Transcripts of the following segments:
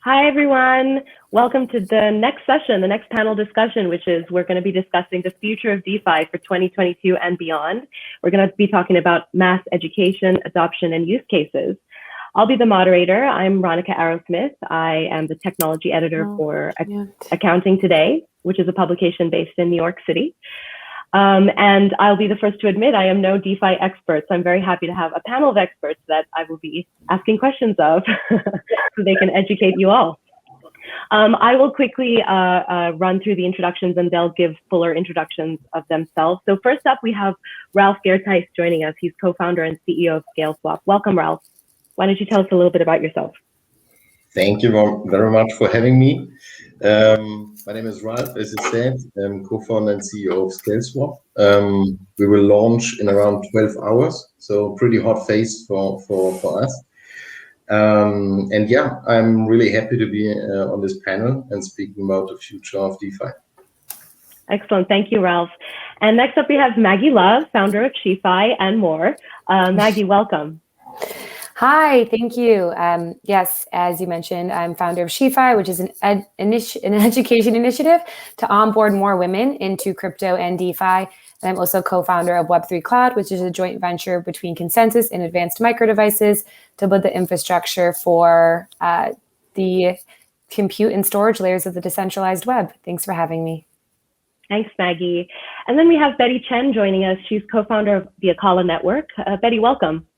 Hi, everyone. Welcome to the next session, the next panel discussion, which is we're going to be discussing the future of DeFi for 2022 and beyond. We're going to be talking about mass education, adoption, and use cases. I'll be the moderator. I'm Ranica Arrowsmith. I am the technology editor for Accounting Today, which is a publication based in New York City. And I'll be the first to admit I am no DeFi expert, so I'm very happy to have a panel of experts that I will be asking questions of so they can educate you all. I will quickly run through the introductions and they'll give fuller introductions of themselves. So first up, we have Ralf Gerteis joining us. He's co-founder and CEO of ScaleSwap. Welcome, Ralf. Why don't you tell us a little bit about yourself? Thank you very much for having me. My name is Ralf, as you said. I'm co-founder and CEO of ScaleSwap. We will launch in around 12 hours, so pretty hot phase for us. And yeah, I'm really happy to be on this panel and speaking about the future of DeFi. Excellent. Thank you, Ralf. And next up, we have Maggie Love, founder of Hyfi and more. Maggie, welcome. Hi, thank you. Yes, as you mentioned, I'm founder of Hyfi, which is an education initiative to onboard more women into crypto and DeFi. And I'm also co-founder of Web3 Cloud, which is a joint venture between Consensus and Advanced Micro Devices to build the infrastructure for the compute and storage layers of the decentralized web. Thanks for having me. Thanks, Maggie. And then we have Bette Chen joining us. She's co-founder of the Akala Network. Bette, welcome.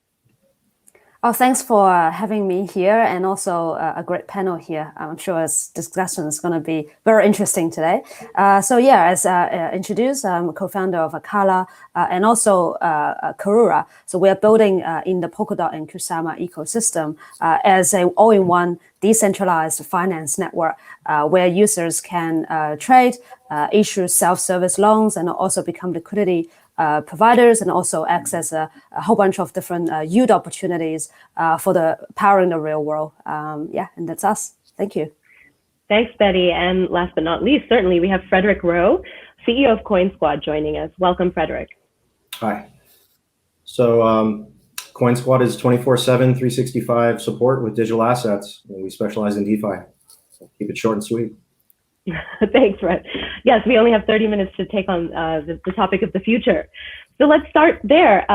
Oh, thanks for having me here and also a great panel here. I'm sure this discussion is going to be very interesting today. So yeah, as introduced, I'm a co-founder of Akala and also Karura. So we are building in the Polkadot and Kusama ecosystem as an all-in-one decentralized finance network where users can trade, issue self-service loans, and also become liquidity providers and also access a whole bunch of different yield opportunities for the powering the real world. Yeah, and that's us. Thank you. Thanks, Bette. And last but not least, certainly we have Frederic Rowe, CEO of CoinSquad, joining us. Welcome, Frederic. Hi. So CoinSquad is 24/7, 365 support with digital assets. And we specialize in DeFi. So keep it short and sweet. Thanks, Fred. Yes, we only have 30 minutes to take on the topic of the future. So let's start there.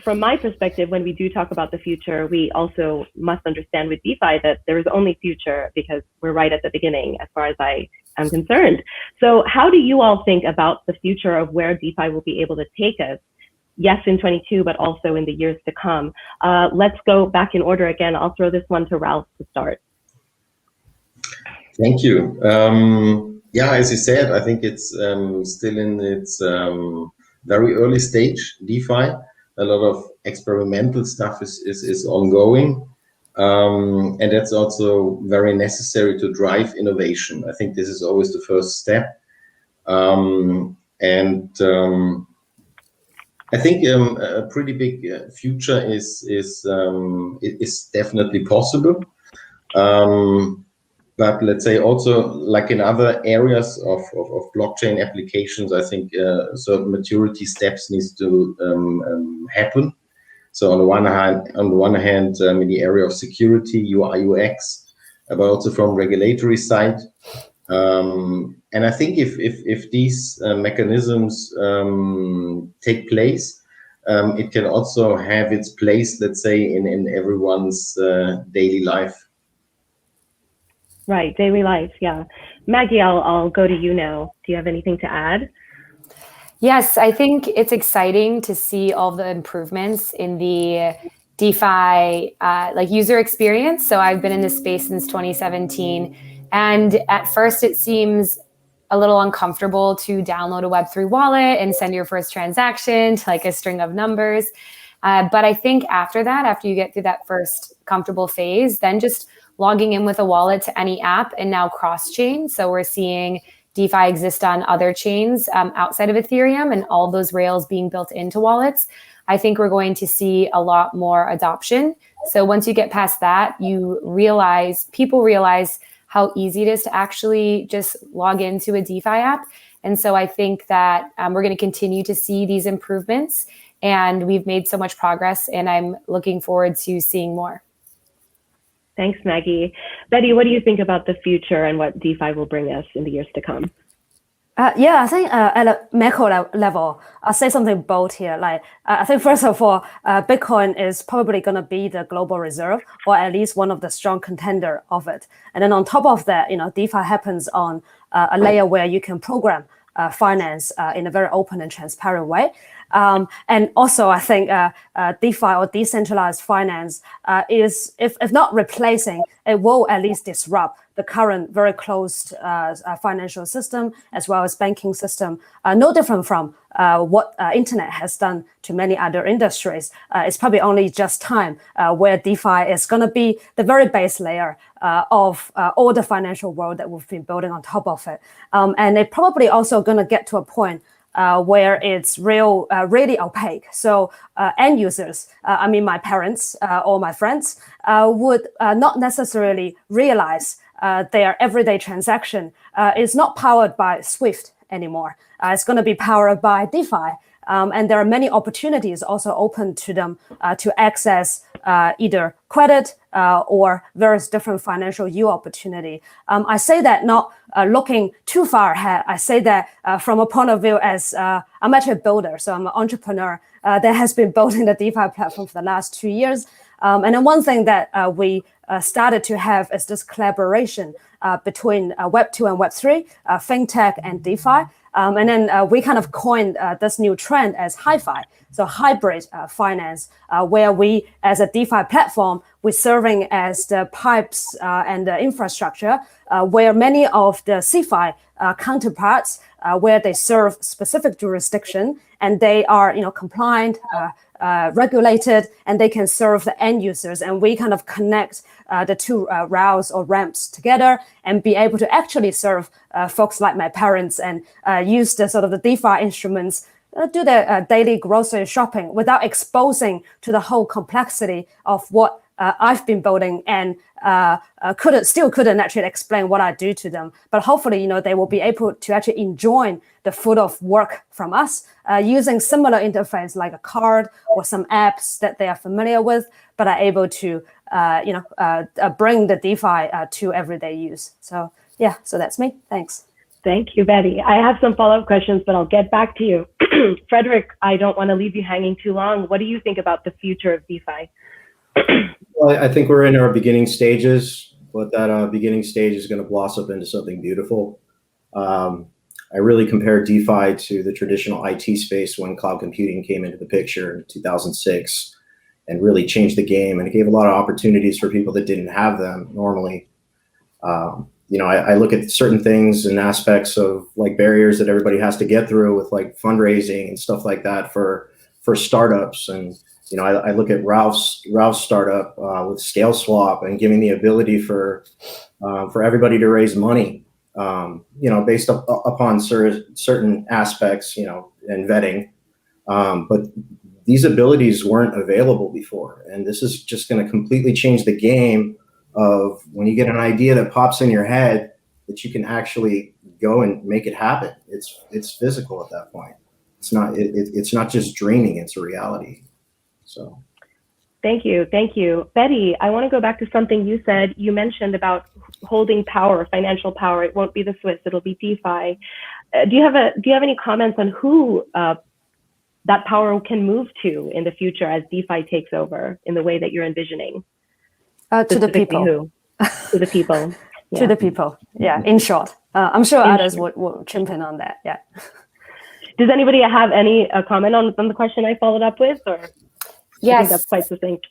From my perspective, when we do talk about the future, we also must understand with DeFi that there is only future because we're right at the beginning as far as I am concerned. So how do you all think about the future of where DeFi will be able to take us? Yes, in 22, but also in the years to come. Let's go back in order again. I'll throw this one to Ralf to start. Thank you. Yeah, as you said, I think it's still in its very early stage, DeFi. A lot of experimental stuff is ongoing. And that's also very necessary to drive innovation. I think this is always the first step. I think a pretty big future is definitely possible. But let's say also like in other areas of blockchain applications, I think certain maturity steps needs to happen. So on the one hand, in the area of security, UI, UX, but also from regulatory side. And I think if these mechanisms take place, it can also have its place, let's say, in everyone's daily life. Right, daily life, yeah. Maggie, I'll go to you now. Do you have anything to add? Yes, I think it's exciting to see all the improvements in the DeFi like user experience. So I've been in this space since 2017, and at first it seems a little uncomfortable to download a Web3 wallet and send your first transaction to like a string of numbers. But I think after that, after you get through that first comfortable phase, then just logging in with a wallet to any app and now cross-chain. So we're seeing DeFi exist on other chains outside of Ethereum and all those rails being built into wallets. I think we're going to see a lot more adoption. So once you get past that, people realize how easy it is to actually just log into a DeFi app. And so I think that we're going to continue to see these improvements, and we've made so much progress, and I'm looking forward to seeing more. Thanks, Maggie. Bette, what do you think about the future and what DeFi will bring us in the years to come? Yeah, I think at a macro level, I'll say something bold here. Like, I think first of all, Bitcoin is probably going to be the global reserve, or at least one of the strong contender of it. And then on top of that, DeFi happens on a layer where you can program finance in a very open and transparent way. And also, I think DeFi or decentralized finance is, if not replacing, it will at least disrupt the current very closed financial system as well as banking system. No different from what internet has done to many other industries. It's probably only just time where DeFi is going to be the very base layer of all the financial world that we've been building on top of it. And it probably also going to get to a point where it's really opaque. So end users, I mean my parents or my friends, would not necessarily realize their everyday transaction is not powered by Swift anymore. It's going to be powered by DeFi. And there are many opportunities also open to them to access either credit or various different financial yield opportunity. I say that not looking too far ahead. I say that from a point of view as I'm actually a builder, so I'm an entrepreneur that has been building the DeFi platform for the last 2 years. And then one thing that we started to have is this collaboration between Web 2 and Web 3, FinTech and DeFi. And then we kind of coined this new trend as Hyfi, so hybrid finance, where we, as a DeFi platform, we're serving as the pipes and the infrastructure, where many of the CeFi counterparts, where they serve specific jurisdiction and they are, compliant, regulated, and they can serve the end users. And we kind of connect the two routes or ramps together and be able to actually serve folks like my parents and use the sort of the DeFi instruments, do their daily grocery shopping without exposing to the whole complexity of what I've been building and couldn't actually explain what I do to them. But hopefully, they will be able to actually enjoy the fruit of work from us using similar interface like a card or some apps that they are familiar with, but are able to, bring the DeFi to everyday use. So yeah, so that's me. Thanks. Thank you, Bette. I have some follow-up questions, but I'll get back to you. Frederick, I don't want to leave you hanging too long. What do you think about the future of DeFi? Well, I think we're in our beginning stages, but that beginning stage is going to blossom into something beautiful. I really compare DeFi to the traditional IT space when cloud computing came into the picture in 2006 and really changed the game. And it gave a lot of opportunities for people that didn't have them normally. I look at certain things and aspects of like barriers that everybody has to get through with like fundraising and stuff like that for startups. And I look at Ralph's startup with Scale Swap and giving the ability for everybody to raise money, based upon certain aspects, and vetting. But these abilities weren't available before, and this is just going to completely change the game of when you get an idea that pops in your head that you can actually go and make it happen. It's physical at that point. It's not just dreaming; it's a reality. So, thank you. Bette, I want to go back to something you said. You mentioned about holding power, financial power. It won't be the Swiss, it'll be DeFi. Do you have any comments on who that power can move to in the future as DeFi takes over in the way that you're envisioning? To the people. Who? To the people. Yeah. To the people. Yeah, in short. I'm sure others would chimp in on that. Yeah. Does anybody have any comment on the question I followed up with, or? Yes. I think that's quite succinct.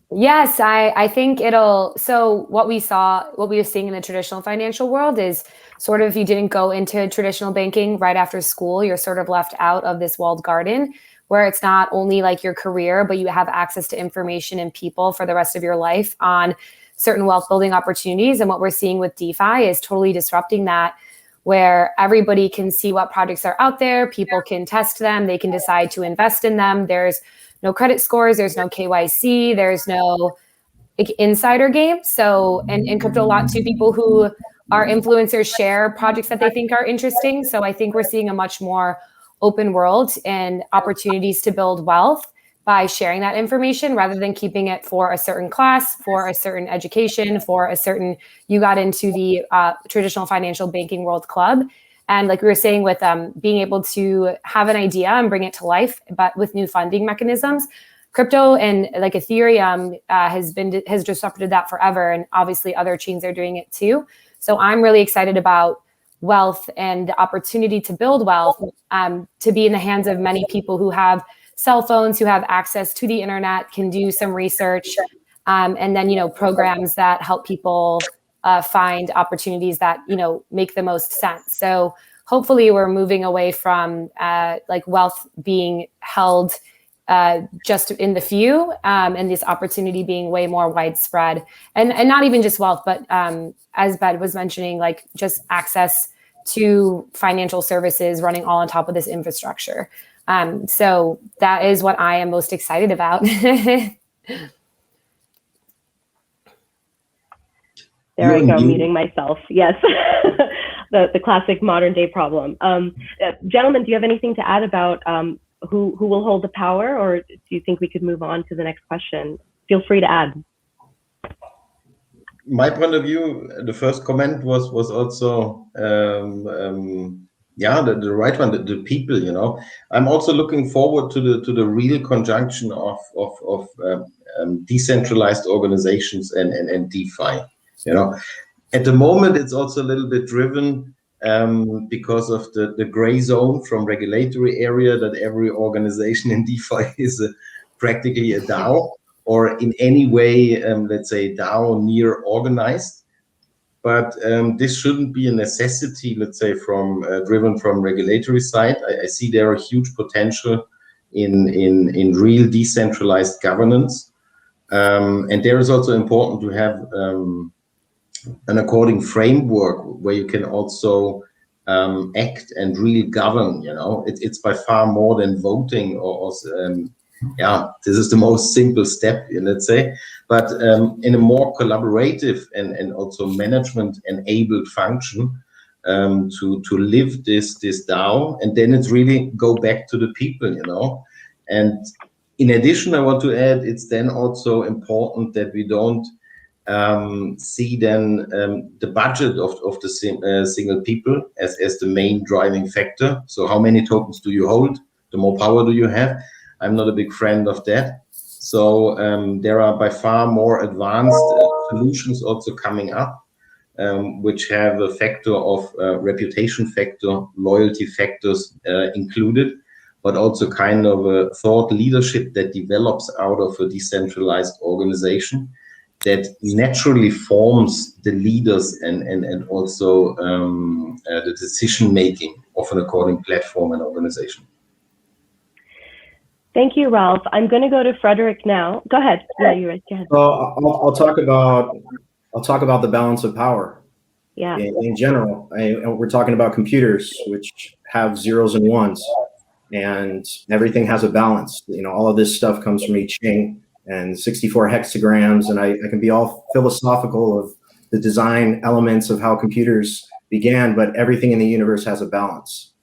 Yes, I think so what we were seeing in the traditional financial world is sort of, if you didn't go into traditional banking right after school, you're sort of left out of this walled garden where it's not only like your career, but you have access to information and people for the rest of your life on certain wealth building opportunities. And what we're seeing with DeFi is totally disrupting that, where everybody can see what projects are out there, people can test them, they can decide to invest in them. There's no credit scores, there's no KYC, there's no insider game. So, and in crypto, a lot too, people who are influencers share projects that they think are interesting. So I think we're seeing a much more open world and opportunities to build wealth by sharing that information rather than keeping it for a certain class, for a certain education, for a certain, you got into the traditional financial banking world club. And like we were saying with being able to have an idea and bring it to life, but with new funding mechanisms, crypto and like Ethereum has disrupted that forever. And obviously other chains are doing it too. So I'm really excited about wealth and the opportunity to build wealth, to be in the hands of many people who have cell phones, who have access to the internet, can do some research, and then, programs that help people find opportunities that, make the most sense. So hopefully we're moving away from like wealth being held just in the few, and this opportunity being way more widespread, and not even just wealth, but as Bette was mentioning, like just access to financial services running all on top of this infrastructure. So that is what I am most excited about. There I go, muting myself. Yes, the classic modern day problem. Gentlemen, do you have anything to add about who will hold the power, or do you think we could move on to the next question? Feel free to add. My point of view, the first comment was also the right one, the people. I'm also looking forward to the real conjunction of decentralized organizations and DeFi. At the moment it's also a little bit driven because of the gray zone from regulatory area that every organization in DeFi is practically a DAO, or in any way, let's say DAO near organized. But this shouldn't be a necessity, let's say, from driven from regulatory side. I see there a huge potential in real decentralized governance. And there is also important to have an according framework where you can also act and really govern. It's by far more than voting or this is the most simple step, let's say, but in a more collaborative and also management enabled function to live this DAO, and then it's really go back to the people, And in addition, I want to add, it's then also important that we don't see then the budget of the single people as the main driving factor. So how many tokens do you hold? The more power do you have? I'm not a big friend of that. So there are by far more advanced solutions also coming up, which have a factor of reputation factor, loyalty factors included, but also kind of a thought leadership that develops out of a decentralized organization that naturally forms the leaders and also the decision making of an according platform and organization. Thank you, Ralf. I'm going to go to Frederic now. Go ahead. Yeah, you're right. Go ahead. I'll talk about the balance of power. Yeah. In general, we're talking about computers, which have zeros and ones, and everything has a balance. All of this stuff comes from I Ching and 64 hexagrams, and I can be all philosophical of the design elements of how computers began, but everything in the universe has a balance.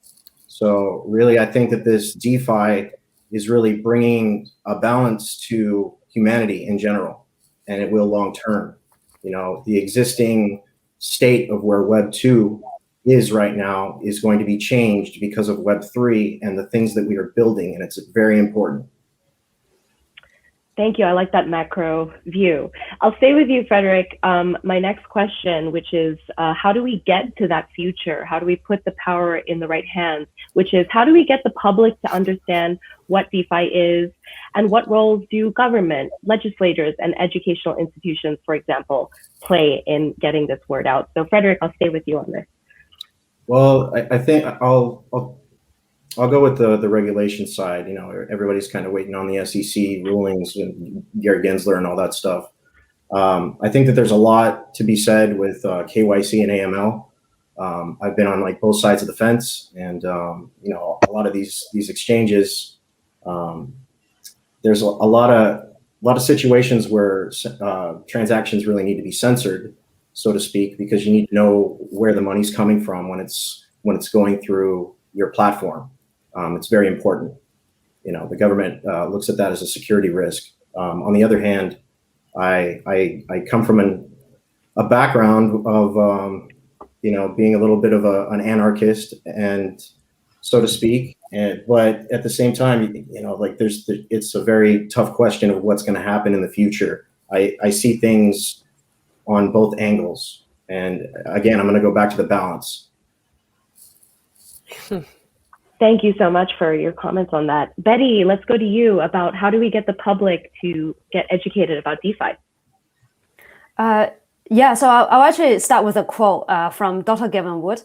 So really, I think that this DeFi is really bringing a balance to humanity in general, and it will long term. The existing state of where Web 2 is right now is going to be changed because of Web 3 and the things that we are building, and it's very important. Thank you. I like that macro view. I'll stay with you, Frederic. My next question, which is, how do we get to that future? How do we put the power in the right hands? Which is, how do we get the public to understand what DeFi is, and what roles do government, legislators, and educational institutions, for example, play in getting this word out? So, Frederic, I'll stay with you on this. Well, I think I'll go with the regulation side. Everybody's kind of waiting on the SEC rulings and Gary Gensler and all that stuff. I think that there's a lot to be said with KYC and AML. I've been on both sides of the fence, and a lot of these exchanges. There's a lot of situations where transactions really need to be censored, so to speak, because you need to know where the money's coming from when it's going through your platform. It's very important. the government looks at that as a security risk. On the other hand, I come from a background of being a little bit of an anarchist, and so to speak. But at the same time, it's a very tough question of what's going to happen in the future. I see things on both angles, and again, I'm going to go back to the balance. Thank you so much for your comments on that. Bette, let's go to you about how do we get the public to get educated about DeFi? Yeah, so I'll actually start with a quote from Dr. Gavin Wood,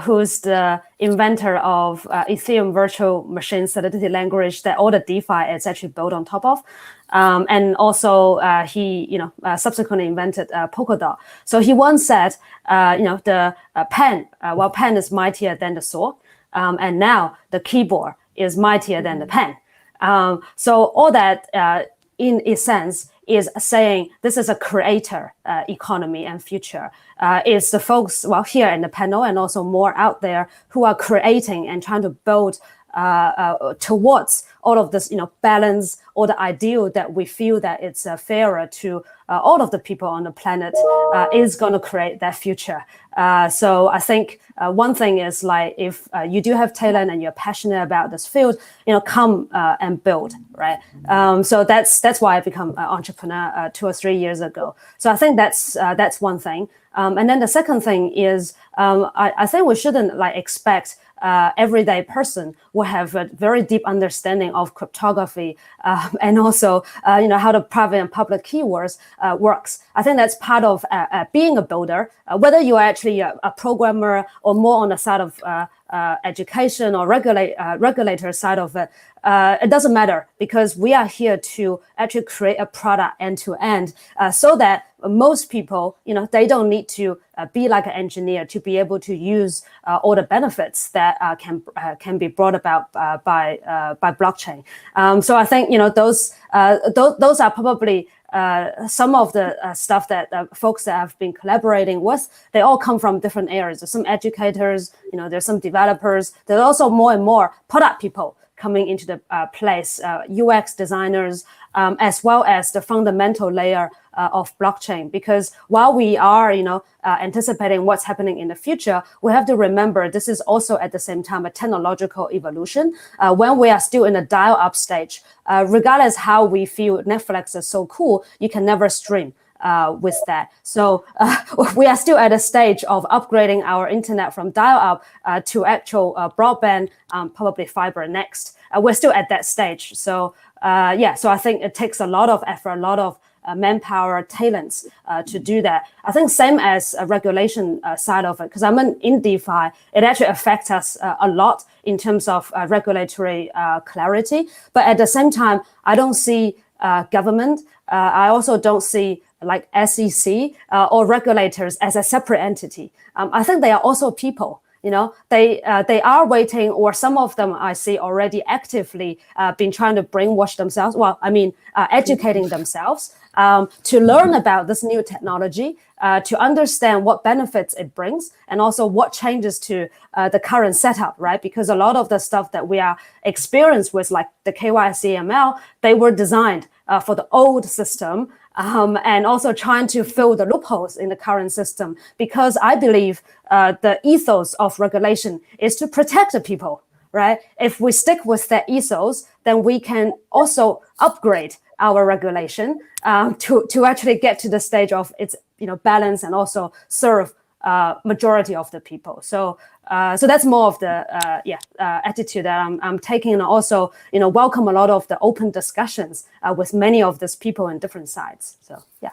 who's the inventor of Ethereum virtual machine solidity language that all the DeFi is actually built on top of. And also he, subsequently invented Polkadot. So he once said, the pen, pen is mightier than the sword, and now the keyboard is mightier than the pen. So all that, in a sense, is saying this is a creator economy and future. It's the folks here in the panel and also more out there who are creating and trying to build towards all of this, balance or the ideal that we feel that it's fairer to all of the people on the planet is going to create that future. So I think one thing is like if you do have talent and you're passionate about this field, come and build, right? So that's why I become an entrepreneur 2 or 3 years ago. So I think that's one thing. And then the second thing is I think we shouldn't expect everyday person will have a very deep understanding of cryptography and also how the private and public keywords works. I think that's part of being a builder, whether you're actually a programmer or more on the side of education or regulator side of it. It doesn't matter because we are here to actually create a product end to end so that most people, they don't need to be like an engineer to be able to use all the benefits that can be brought about by blockchain. So I think those are probably some of the stuff that folks that have been collaborating with. They all come from different areas. There's some educators, there's some developers. There's also more and more product people coming into the place, UX designers, as well as the fundamental layer of blockchain. Because while we are, anticipating what's happening in the future, we have to remember this is also at the same time a technological evolution. When we are still in a dial-up stage, regardless how we feel Netflix is so cool, you can never stream with that. So we are still at a stage of upgrading our internet from dial-up to actual broadband, probably fiber next. We're still at that stage. So so I think it takes a lot of effort, a lot of manpower, talents to do that. I think same as a regulation side of it, because I'm in DeFi, it actually affects us a lot in terms of regulatory clarity. But at the same time, I don't see government. I also don't see like SEC or regulators as a separate entity. I think they are also people. They are waiting, or some of them I see already actively been trying to brainwash themselves. Educating themselves to learn about this new technology, to understand what benefits it brings, and also what changes to the current setup, right? Because a lot of the stuff that we are experienced with, like the KYC AML, they were designed for the old system. And also trying to fill the loopholes in the current system, because I believe the ethos of regulation is to protect the people, right? If we stick with that ethos, then we can also upgrade our regulation to actually get to the stage of its balance and also serve majority of the people. So that's more of the attitude that I'm taking, and also welcome a lot of the open discussions with many of these people in different sides. So yeah.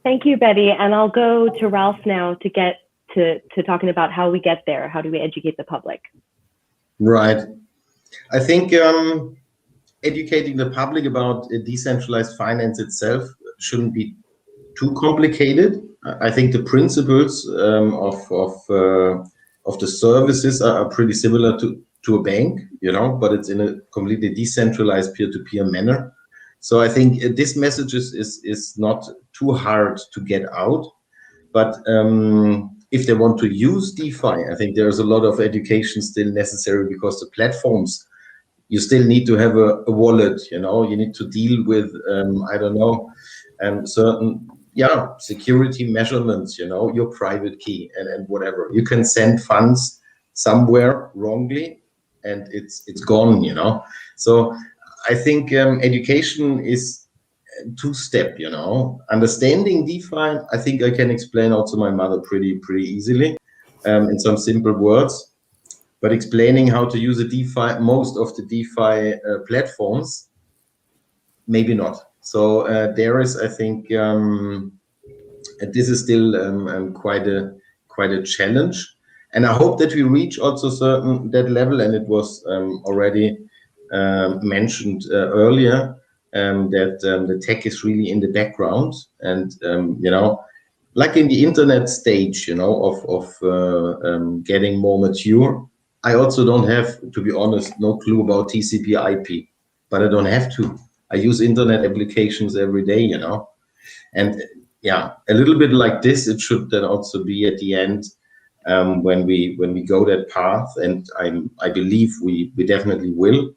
Thank you, Bette, and I'll go to Ralf now to get to talking about how we get there. How do we educate the public? Right. I think educating the public about decentralized finance itself shouldn't be too complicated. I think the principles of the services are pretty similar to a bank, but it's in a completely decentralized peer-to-peer manner. So I think this message is not too hard to get out. But if they want to use DeFi, I think there's a lot of education still necessary, because the platforms you still need to have a wallet, you know, you need to deal with, I don't know, certain, security measurements, you know, your private key and whatever. You can send funds somewhere wrongly and it's gone, you know. So I think education is two-step, you know. Understanding DeFi, I think I can explain also my mother pretty easily in some simple words. But explaining how to use a DeFi, most of the DeFi platforms, maybe not. So there is, I think, this is still quite a challenge. And I hope that we reach also that level, and it was already mentioned earlier, that the tech is really in the background, and you know, like in the internet stage, you know, of getting more mature. I also don't have, to be honest, no clue about TCP/IP, but I don't have to. I use internet applications every day, you know, and yeah, a little bit like this. It should then also be at the end. When we go that path, and I believe we definitely will.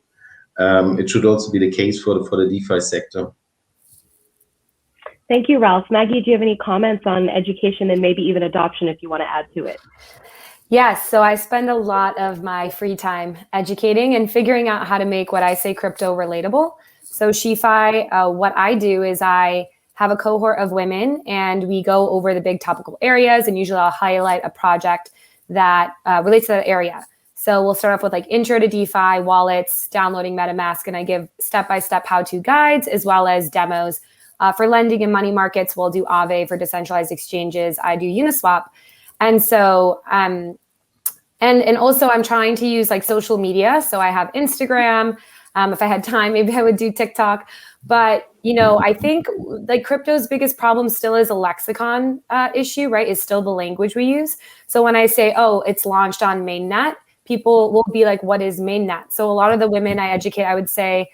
It should also be the case for the DeFi sector. Thank you, Ralf. Maggie, do you have any comments on education and maybe even adoption if you want to add to it? Yes, so I spend a lot of my free time educating and figuring out how to make what I say crypto relatable. So Hyfi, what I do is I have a cohort of women and we go over the big topical areas, and usually I'll highlight a project that relates to that area. So we'll start off with like intro to DeFi, wallets, downloading MetaMask, and I give step-by-step how-to guides as well as demos. For lending and money markets, we'll do Aave. For decentralized exchanges, I do Uniswap. And so, and also I'm trying to use like social media. So I have Instagram. If I had time, maybe I would do TikTok. But, you know, I think like crypto's biggest problem still is a lexicon issue, right? Is still the language we use. So when I say, oh, it's launched on mainnet, people will be like, what is mainnet? So a lot of the women I educate, I would say,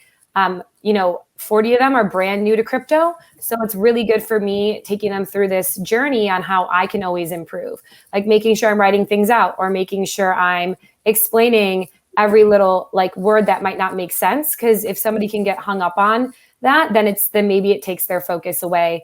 you know, 40 of them are brand new to crypto. So it's really good for me taking them through this journey on how I can always improve, like making sure I'm writing things out or making sure I'm explaining every little like word that might not make sense. Because if somebody can get hung up on that, then maybe it takes their focus away.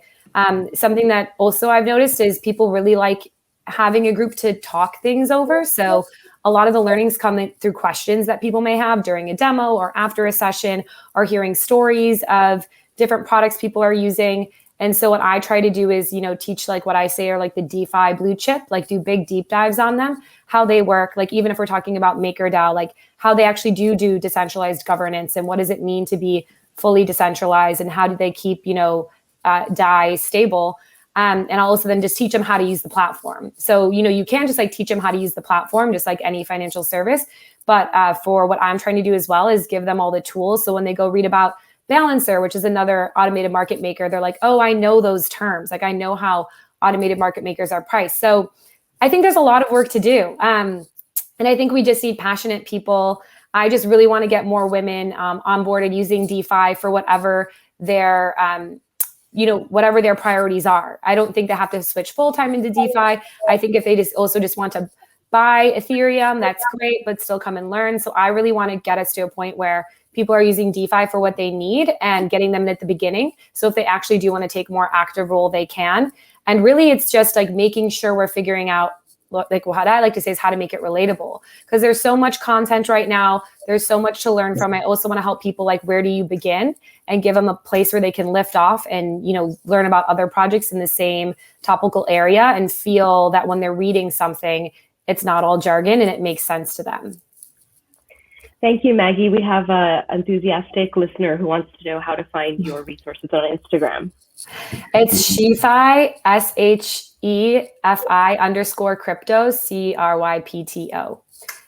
Something that also I've noticed is people really like having a group to talk things over. So a lot of the learnings come through questions that people may have during a demo or after a session, or hearing stories of different products people are using. And so what I try to do is, you know, teach like what I say are like the DeFi blue chip, like do big deep dives on them, how they work. Like even if we're talking about MakerDAO, like how they actually do decentralized governance, and what does it mean to be fully decentralized, and how do they keep, you know, DAI stable. And I'll also then just teach them how to use the platform. So, you know, you can't just like teach them how to use the platform, just like any financial service. But for what I'm trying to do as well is give them all the tools. So when they go read about Balancer, which is another automated market maker, they're like, oh, I know those terms. Like I know how automated market makers are priced. So I think there's a lot of work to do. And I think we just need passionate people. I just really want to get more women onboarded using DeFi for whatever their you know, whatever their priorities are. I don't think they have to switch full-time into DeFi. I think if they just want to buy Ethereum, that's great, but still come and learn. So I really want to get us to a point where people are using DeFi for what they need and getting them at the beginning. So if they actually do want to take more active role, they can. And really it's just like making sure we're figuring out, like what I like to say is how to make it relatable, because there's so much content right now. There's so much to learn from. I also want to help people like, where do you begin, and give them a place where they can lift off and, you know, learn about other projects in the same topical area and feel that when they're reading something, it's not all jargon and it makes sense to them. Thank you, Maggie. We have an enthusiastic listener who wants to know how to find your resources on Instagram. It's Hyfi, SHEFI_crypto, CRYPTO.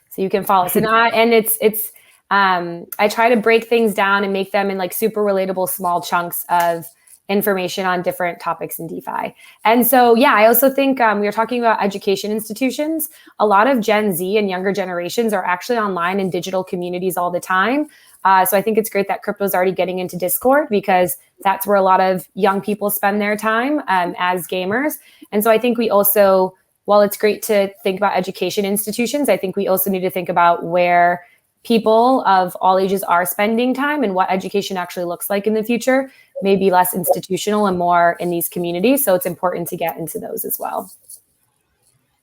So you can follow us. And it's I try to break things down and make them in like super relatable small chunks of information on different topics in DeFi. And so, yeah, I also think we were talking about education institutions. A lot of Gen Z and younger generations are actually online in digital communities all the time. So I think it's great that crypto is already getting into Discord, because that's where a lot of young people spend their time as gamers. And so I think we also, while it's great to think about education institutions, I think we also need to think about where people of all ages are spending time and what education actually looks like in the future, maybe less institutional and more in these communities. So it's important to get into those as well.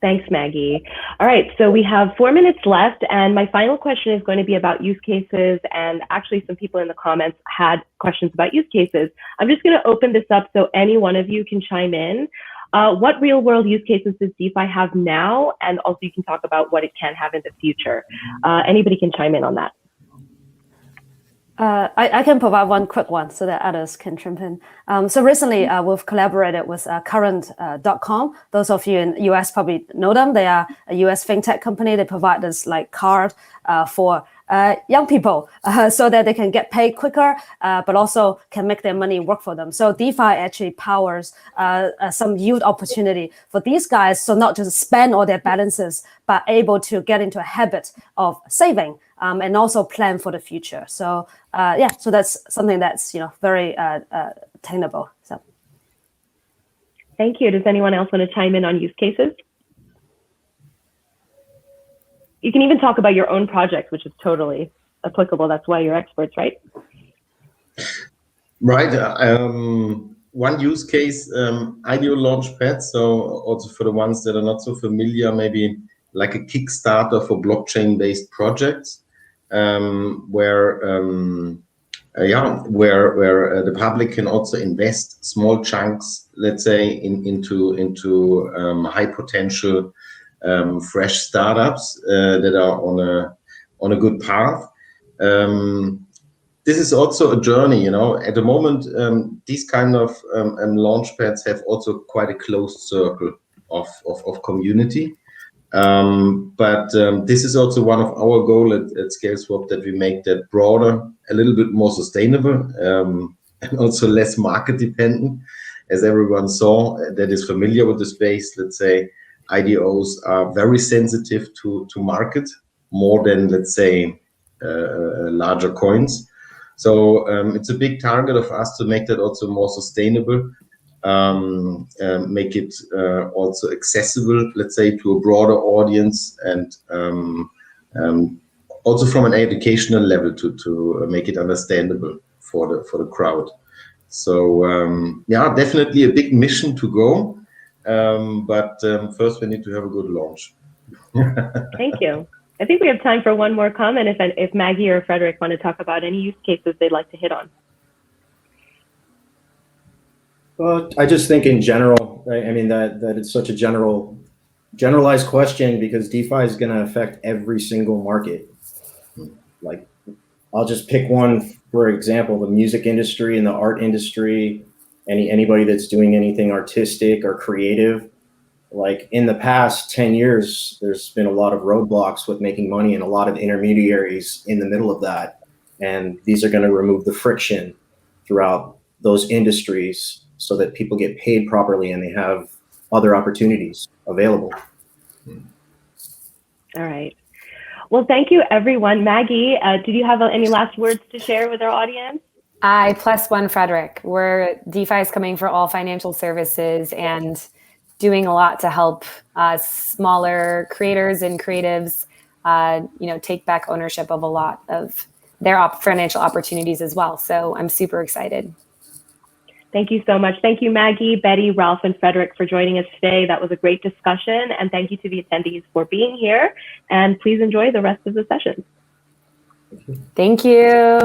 Thanks, Maggie. All right, so we have 4 minutes left, and my final question is going to be about use cases, and actually some people in the comments had questions about use cases. I'm just going to open this up so any one of you can chime in. What real-world use cases does DeFi have now? And also you can talk about what it can have in the future. Anybody can chime in on that. I can provide one quick one so that others can jump in. So recently, we've collaborated with current.com. Those of you in US probably know them. They are a US fintech company. They provide this like card for young people so that they can get paid quicker, but also can make their money work for them. So DeFi actually powers some yield opportunity for these guys. So not just spend all their balances, but able to get into a habit of saving and also plan for the future. So yeah, so that's something that's very attainable. So thank you. Does anyone else want to chime in on use cases? You can even talk about your own project, which is totally applicable. That's why you're experts, right? Right. One use case, ideal launchpad. So also for the ones that are not so familiar, maybe like a Kickstarter for blockchain-based projects, where the public can also invest small chunks, let's say, into high potential fresh startups that are on a good path. This is also a journey, At the moment, these kind of launchpads have also quite a closed circle of community. But this is also one of our goals at ScaleSwap, that we make that broader, a little bit more sustainable, and also less market dependent. As everyone saw that is familiar with the space, let's say, IDOs are very sensitive to market, more than, let's say, larger coins. So it's a big target of us to make that also more sustainable, make it also accessible, let's say, to a broader audience, and also from an educational level to make it understandable for the crowd. So yeah, definitely a big mission to go. But first we need to have a good launch. Thank you. I think we have time for one more comment if Maggie or Frederick want to talk about any use cases they'd like to hit on. Well, I just think in general, I mean, that it's such a generalized question, because DeFi is going to affect every single market. Like, I'll just pick one, for example, the music industry and the art industry, anybody that's doing anything artistic or creative. Like, in the past 10 years, there's been a lot of roadblocks with making money and a lot of intermediaries in the middle of that. And these are going to remove the friction throughout those industries so that people get paid properly and they have other opportunities available. All right. Well, thank you, everyone. Maggie, did you have any last words to share with our audience? I +1 Frederic. DeFi is coming for all financial services and doing a lot to help smaller creators and creatives, take back ownership of a lot of their financial opportunities as well. So I'm super excited. Thank you so much. Thank you, Maggie, Bette, Ralf, and Frederick for joining us today. That was a great discussion. And thank you to the attendees for being here. And please enjoy the rest of the session. Thank you.